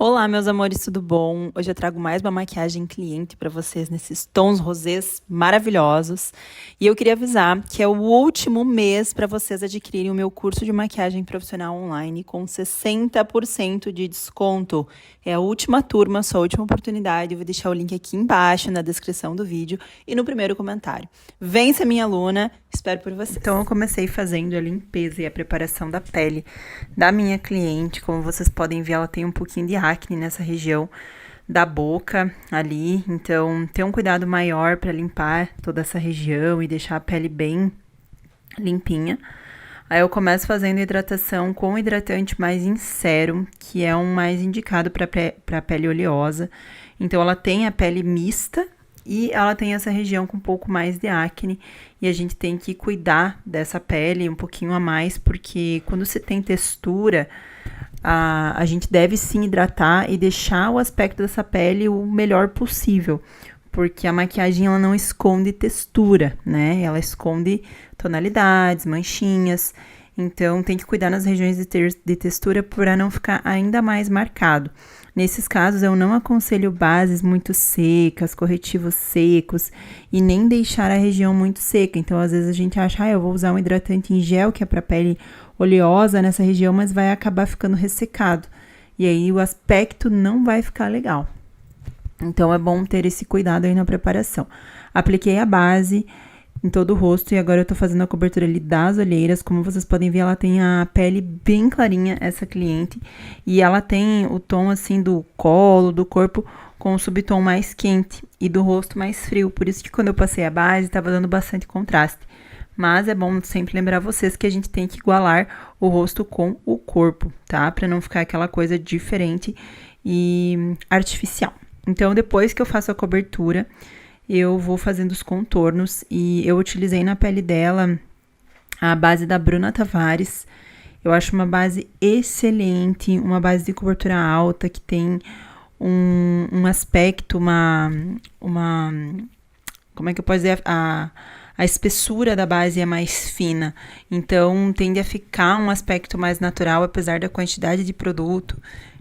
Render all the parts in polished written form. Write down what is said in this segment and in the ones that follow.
Olá, meus amores, tudo bom? Hoje eu trago mais uma maquiagem cliente para vocês nesses tons rosés maravilhosos. E eu queria avisar que é o último mês para vocês adquirirem o meu curso de maquiagem profissional online com 60% de desconto. É a última turma, sua última oportunidade. Eu vou deixar o link aqui embaixo na descrição do vídeo e no primeiro comentário. Vem ser minha aluna, espero por vocês. Então eu comecei fazendo a limpeza e a preparação da pele da minha cliente. Como vocês podem ver, ela tem um pouquinho de acne nessa região da boca ali, então ter um cuidado maior para limpar toda essa região e deixar a pele bem limpinha. Aí eu começo fazendo hidratação com hidratante mais em sérum, que é um mais indicado para pele oleosa. Então ela tem a pele mista e ela tem essa região com um pouco mais de acne, e a gente tem que cuidar dessa pele um pouquinho a mais, porque quando você tem textura, a gente deve sim hidratar e deixar o aspecto dessa pele o melhor possível, porque a maquiagem ela não esconde textura, né? Ela esconde tonalidades, manchinhas, então tem que cuidar nas regiões de textura para não ficar ainda mais marcado. Nesses casos, eu não aconselho bases muito secas, corretivos secos e nem deixar a região muito seca. Então, às vezes a gente acha, eu vou usar um hidratante em gel que é para pele oleosa nessa região, mas vai acabar ficando ressecado. E aí o aspecto não vai ficar legal. Então, é bom ter esse cuidado aí na preparação. Apliquei a base em todo o rosto e agora eu tô fazendo a cobertura ali das olheiras. Como vocês podem ver, ela tem a pele bem clarinha, essa cliente, e ela tem o tom assim do colo, do corpo, com o subtom mais quente e do rosto mais frio. Por isso que quando eu passei a base, tava dando bastante contraste. Mas é bom sempre lembrar vocês que a gente tem que igualar o rosto com o corpo, tá? Pra não ficar aquela coisa diferente e artificial. Então, depois que eu faço a cobertura, eu vou fazendo os contornos e eu utilizei na pele dela a base da Bruna Tavares. Eu acho uma base excelente, uma base de cobertura alta, que tem um aspecto, como é que eu posso dizer? A espessura da base é mais fina, então tende a ficar um aspecto mais natural, apesar da quantidade de produto.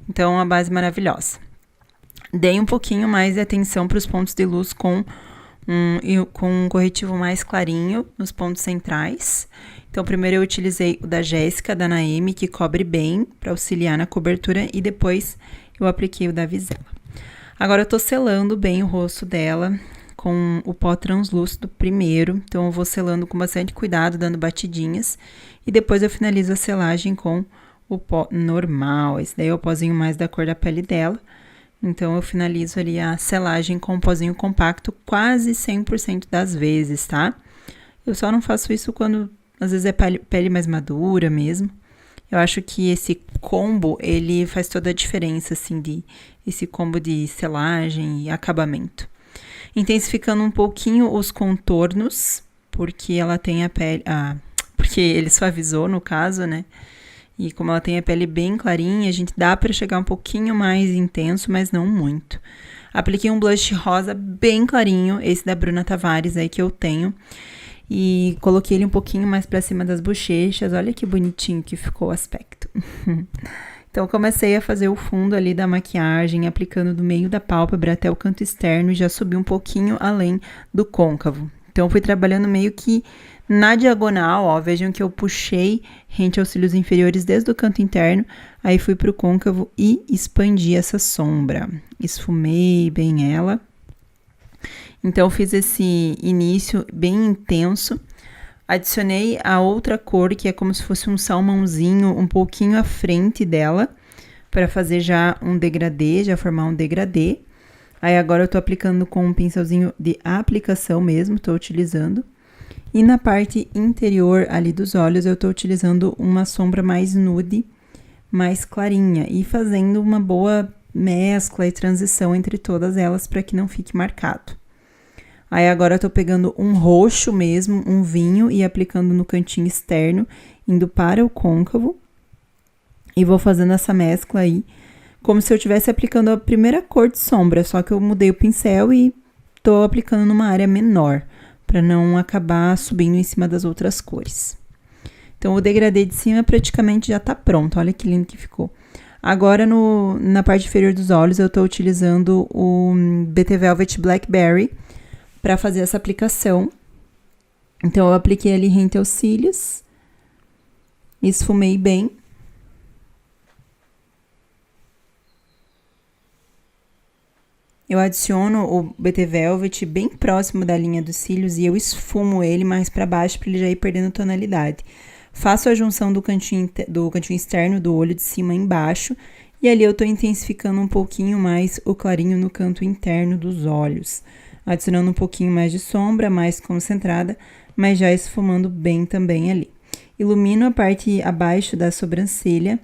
Então, é uma base maravilhosa. Dei um pouquinho mais de atenção para os pontos de luz com um corretivo mais clarinho nos pontos centrais. Então, primeiro eu utilizei o da Jéssica, da Naemi, que cobre bem para auxiliar na cobertura, e depois eu apliquei o da Visela. Agora eu tô selando bem o rosto dela com o pó translúcido primeiro, então eu vou selando com bastante cuidado, dando batidinhas, e depois eu finalizo a selagem com o pó normal. Esse daí é o pozinho mais da cor da pele dela. Então, eu finalizo ali a selagem com um pozinho compacto quase 100% das vezes, tá? Eu só não faço isso quando, às vezes, é pele mais madura mesmo. Eu acho que esse combo, ele faz toda a diferença, assim, esse combo de selagem e acabamento. Intensificando um pouquinho os contornos, porque ela tem a pele... porque ele suavizou, no caso, né? E como ela tem a pele bem clarinha, a gente dá para chegar um pouquinho mais intenso, mas não muito. Apliquei um blush rosa bem clarinho, esse da Bruna Tavares aí que eu tenho. E coloquei ele um pouquinho mais para cima das bochechas. Olha que bonitinho que ficou o aspecto. Então, eu comecei a fazer o fundo ali da maquiagem, aplicando do meio da pálpebra até o canto externo, e já subi um pouquinho além do côncavo. Então, fui trabalhando meio que na diagonal, ó, vejam que eu puxei rente aos cílios inferiores desde o canto interno, aí fui pro côncavo e expandi essa sombra. Esfumei bem ela. Então, fiz esse início bem intenso. Adicionei a outra cor, que é como se fosse um salmãozinho, um pouquinho à frente dela, para fazer já um degradê, já formar um degradê. Aí, agora eu tô aplicando com um pincelzinho de aplicação mesmo, tô utilizando. E na parte interior ali dos olhos, eu tô utilizando uma sombra mais nude, mais clarinha, e fazendo uma boa mescla e transição entre todas elas para que não fique marcado. Aí agora eu tô pegando um roxo mesmo, um vinho, e aplicando no cantinho externo, indo para o côncavo. E vou fazendo essa mescla aí, como se eu estivesse aplicando a primeira cor de sombra, só que eu mudei o pincel e tô aplicando numa área menor, para não acabar subindo em cima das outras cores. Então, o degradê de cima praticamente já tá pronto, olha que lindo que ficou. Agora, na parte inferior dos olhos, eu estou utilizando o BT Velvet Blackberry para fazer essa aplicação. Então, eu apliquei ali rente aos cílios, esfumei bem. Eu adiciono o BT Velvet bem próximo da linha dos cílios e eu esfumo ele mais para baixo para ele já ir perdendo tonalidade. Faço a junção do cantinho externo do olho de cima embaixo e ali eu tô intensificando um pouquinho mais o clarinho no canto interno dos olhos. Adicionando um pouquinho mais de sombra, mais concentrada, mas já esfumando bem também ali. Ilumino a parte abaixo da sobrancelha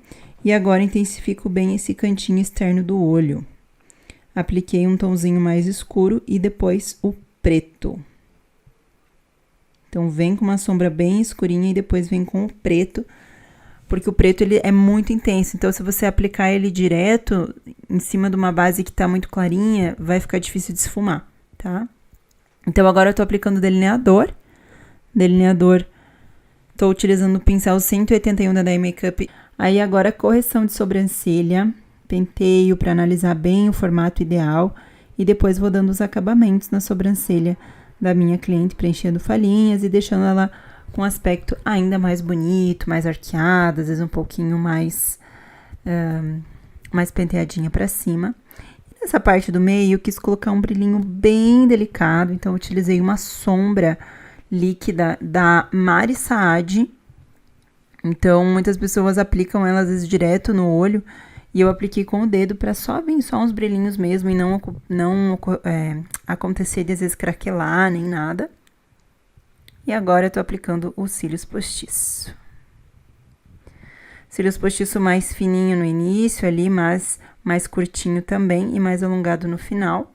e agora intensifico bem esse cantinho externo do olho. Apliquei um tomzinho mais escuro e depois o preto. Então, vem com uma sombra bem escurinha e depois vem com o preto, porque o preto ele é muito intenso. Então, se você aplicar ele direto em cima de uma base que tá muito clarinha, vai ficar difícil de esfumar, tá? Então, agora eu tô aplicando delineador. Tô utilizando o pincel 181 da Dye Makeup. Aí, agora, correção de sobrancelha. Penteio para analisar bem o formato ideal. E depois vou dando os acabamentos na sobrancelha da minha cliente, preenchendo falhinhas e deixando ela com um aspecto ainda mais bonito, mais arqueada, às vezes um pouquinho mais penteadinha para cima. E nessa parte do meio, eu quis colocar um brilhinho bem delicado, então eu utilizei uma sombra líquida da Mari Saad. Então, muitas pessoas aplicam ela às vezes direto no olho, e eu apliquei com o dedo para só vir só uns brilhinhos mesmo e não acontecer de às vezes craquelar nem nada. E agora eu tô aplicando os cílios postiço. Cílios postiço mais fininho no início ali, mas mais curtinho também e mais alongado no final.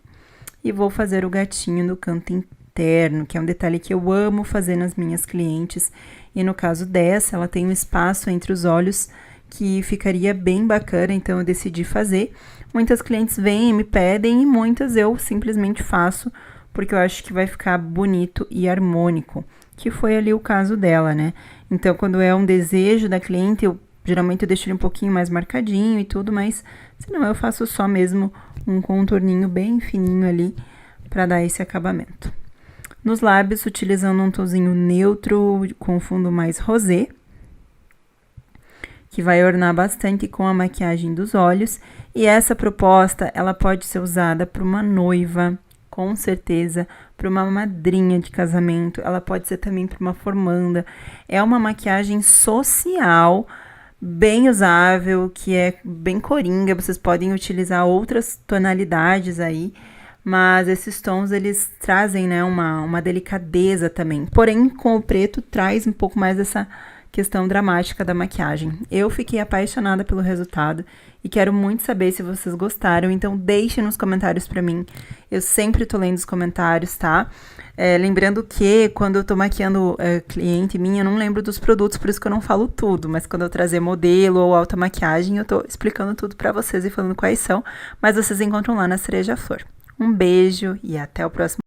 E vou fazer o gatinho no canto interno, que é um detalhe que eu amo fazer nas minhas clientes. E no caso dessa, ela tem um espaço entre os olhos que ficaria bem bacana, então eu decidi fazer. Muitas clientes vêm e me pedem e muitas eu simplesmente faço, porque eu acho que vai ficar bonito e harmônico, que foi ali o caso dela, né? Então, quando é um desejo da cliente, geralmente eu deixo ele um pouquinho mais marcadinho e tudo, mas senão eu faço só mesmo um contorninho bem fininho ali para dar esse acabamento. Nos lábios, utilizando um tonzinho neutro com fundo mais rosé, que vai ornar bastante com a maquiagem dos olhos. E essa proposta, ela pode ser usada para uma noiva, com certeza, para uma madrinha de casamento, ela pode ser também para uma formanda. É uma maquiagem social, bem usável, que é bem coringa, vocês podem utilizar outras tonalidades aí, mas esses tons, eles trazem, né, uma delicadeza também. Porém, com o preto, traz um pouco mais essa questão dramática da maquiagem. Eu fiquei apaixonada pelo resultado e quero muito saber se vocês gostaram, então deixem nos comentários pra mim. Eu sempre tô lendo os comentários, tá? Lembrando que quando eu tô maquiando cliente minha, eu não lembro dos produtos, por isso que eu não falo tudo, mas quando eu trazer modelo ou alta maquiagem, eu tô explicando tudo pra vocês e falando quais são, mas vocês encontram lá na Cereja Flor. Um beijo e até o próximo